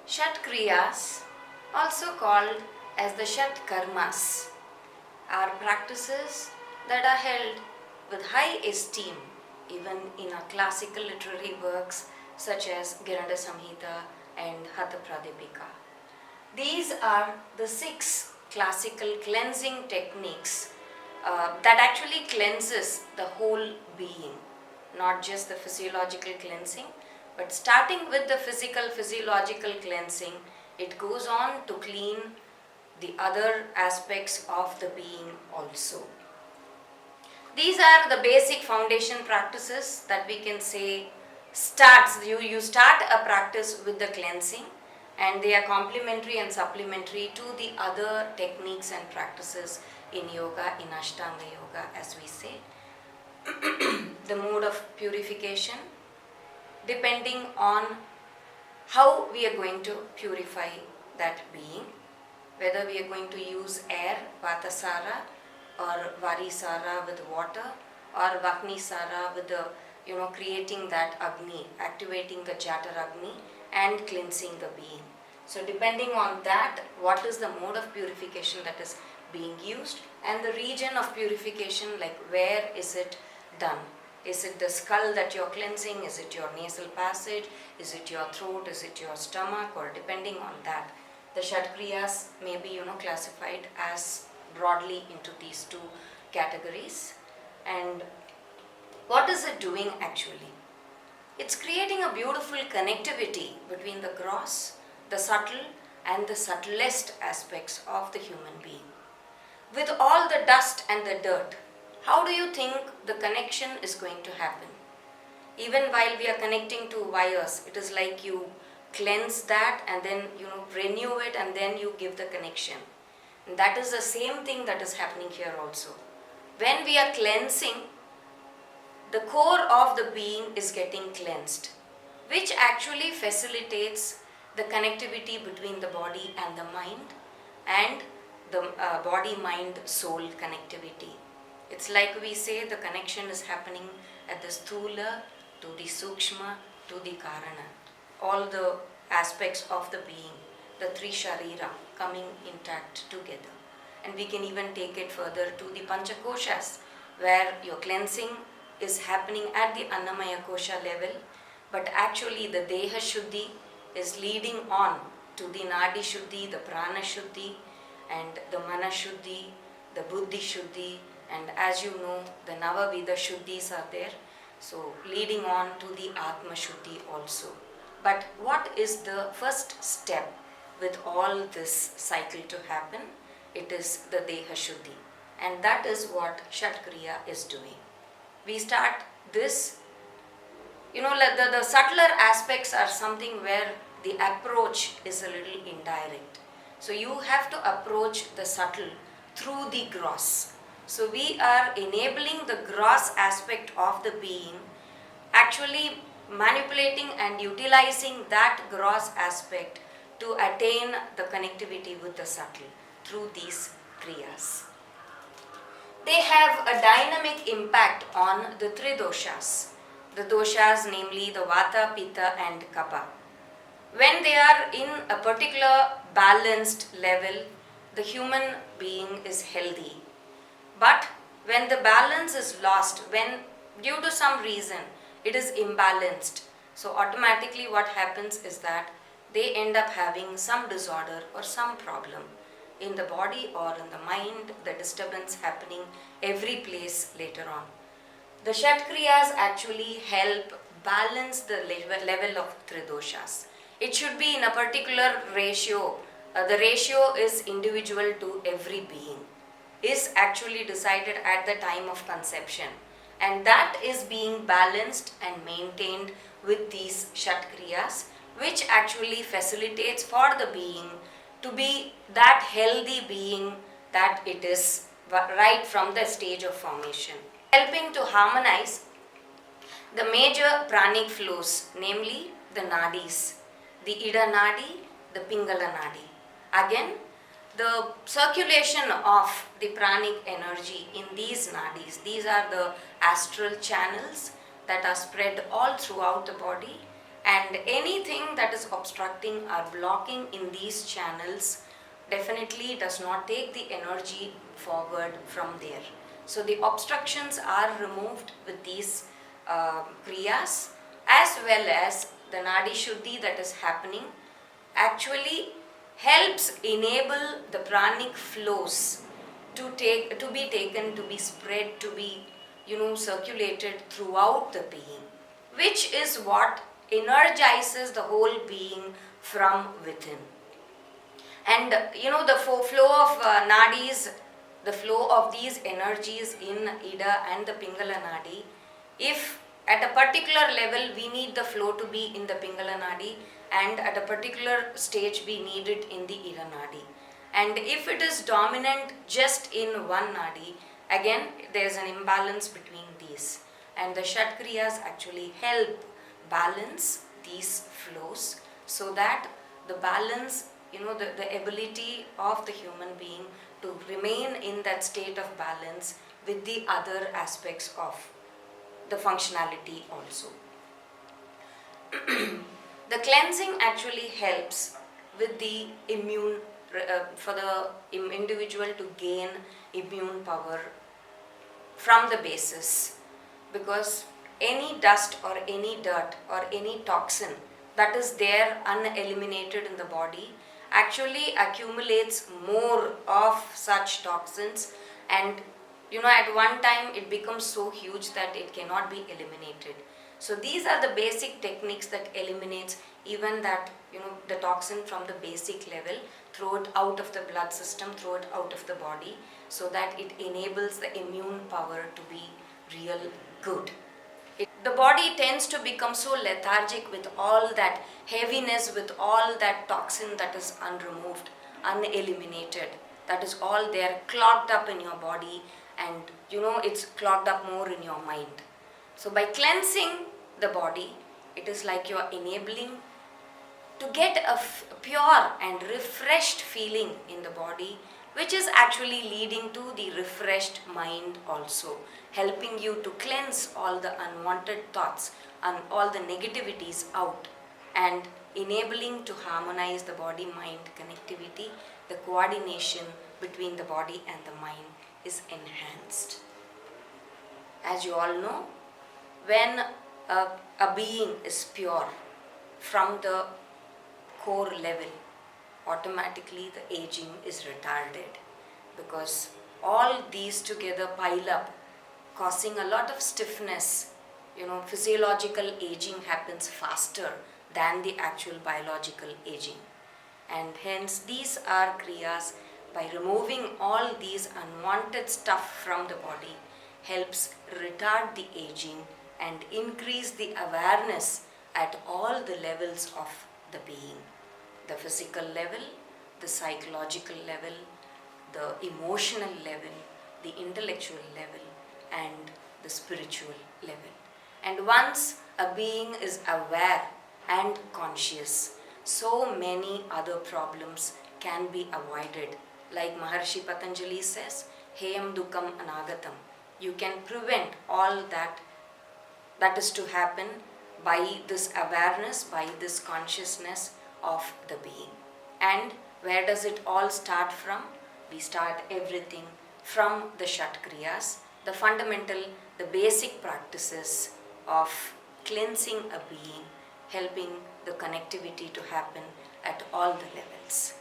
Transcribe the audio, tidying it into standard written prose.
Shat Kriyas, also called as the Shat Karmas, are practices that are held with high esteem even in our classical literary works such as Giranda Samhita and Hatha Pradipika. These are the 6 classical cleansing techniques that actually cleanses the whole being, not just the physiological cleansing, but starting with the physical physiological cleansing, it goes on to clean the other aspects of the being also. These are the basic foundation practices that we can say starts. You start a practice with the cleansing, and they are complementary and supplementary to the other techniques and practices in yoga, in Ashtanga yoga, as we say. The mode of purification, depending on how we are going to purify that being, whether we are going to use air, Vatasara, or Varisara with water, or Vagnisara with the creating that Agni, activating the Jatar Agni and cleansing the being. So depending on that, what is the mode of purification that is being used, and the region of purification, like where is it done? Is it the skull that you're cleansing? Is it your nasal passage? Is it your throat? Is it your stomach? Or depending on that, the Shatkriyas may be classified as broadly into these 2 categories. And what is it doing actually? It's creating a beautiful connectivity between the gross, the subtle, and the subtlest aspects of the human being. With all the dust and the dirt, how do you think the connection is going to happen? Even while we are connecting to wires, it is like you cleanse that and then renew it and then you give the connection. And that is the same thing that is happening here also. When we are cleansing, the core of the being is getting cleansed, which actually facilitates the connectivity between the body and the mind, and the body mind soul connectivity. It's like we say the connection is happening at the sthula to the sukshma to the karana, all the aspects of the being, the 3 sharira coming intact together. And we can even take it further to the panchakoshas, where your cleansing is happening at the annamaya kosha level, but actually the deha shuddhi is leading on to the nadi shuddhi, the prana shuddhi, and the mana shuddhi, the buddhi shuddhi, and as you know, the navavida shuddhis are there, so leading on to the atma shuddhi also. But what is the first step with all this cycle to happen? It is the deha shuddhi, and that is what Shatkriya is doing. We start this, the subtler aspects are something where the approach is a little indirect. So you have to approach the subtle through the gross. So we are enabling the gross aspect of the being, actually manipulating and utilizing that gross aspect to attain the connectivity with the subtle through these kriyas. They have a dynamic impact on the 3 doshas. The doshas, namely the Vata, Pitta and Kapha. When they are in a particular balanced level, the human being is healthy. But when the balance is lost, when due to some reason it is imbalanced, so automatically what happens is that they end up having some disorder or some problem in the body or in the mind, the disturbance happening every place later on. The Shatkriyas actually help balance the level of 3 doshas. It should be in a particular ratio. The ratio is individual to every being, is actually decided at the time of conception, and that is being balanced and maintained with these Shatkriyas, which actually facilitates for the being to be that healthy being that it is right from the stage of formation, helping to harmonize the major pranic flows, namely the nadis, the Ida Nadi, the Pingala Nadi. Again, the circulation of the pranic energy in these nadis, these are the astral channels that are spread all throughout the body, and anything that is obstructing or blocking in these channels definitely does not take the energy forward from there. So the obstructions are removed with these kriyas, as well as the nadi shuddhi that is happening actually helps enable the pranic flows to be taken, to be spread, to be circulated throughout the being, which is what energizes the whole being from within. And the flow of nadis, the flow of these energies in Ida and the Pingala Nadi, if at a particular level we need the flow to be in the Pingala Nadi, and at a particular stage we need it in the Ida Nadi. And if it is dominant just in one Nadi, again there is an imbalance between these. And the Shat Kriyas actually help balance these flows, so that the balance, the ability of the human being to remain in that state of balance with the other aspects of the functionality also. The cleansing actually helps with the immune, for the individual to gain immune power from the basis, because any dust or any dirt or any toxin that is there uneliminated in the body actually accumulates more of such toxins, and at one time it becomes so huge that it cannot be eliminated. So these are the basic techniques that eliminates even that the toxin from the basic level, throw it out of the blood system, throw it out of the body, so that it enables the immune power to be real good. The body tends to become so lethargic with all that heaviness, with all that toxin that is unremoved, uneliminated, that is all there clogged up in your body, and it's clogged up more in your mind. So by cleansing the body, it is like you are enabling to get a pure and refreshed feeling in the body, which is actually leading to the refreshed mind also, helping you to cleanse all the unwanted thoughts and all the negativities out, and enabling to harmonize the body-mind connectivity. The coordination between the body and the mind is enhanced. As you all know, when a being is pure from the core level, automatically the aging is retarded, because all these together pile up, causing a lot of stiffness. Physiological aging happens faster than the actual biological aging, and hence these are kriyas. By removing all these unwanted stuff from the body, helps retard the aging and increase the awareness at all the levels of the being. The physical level, the psychological level, the emotional level, the intellectual level, and the spiritual level. And once a being is aware and conscious, so many other problems can be avoided. Like Maharshi Patanjali says, Heyam Dukam Anagatam. You can prevent all that is to happen by this awareness, by this consciousness of the being. And where does it all start from? We start everything from the Shat Kriyas, the fundamental, the basic practices of cleansing a being, helping the connectivity to happen at all the levels.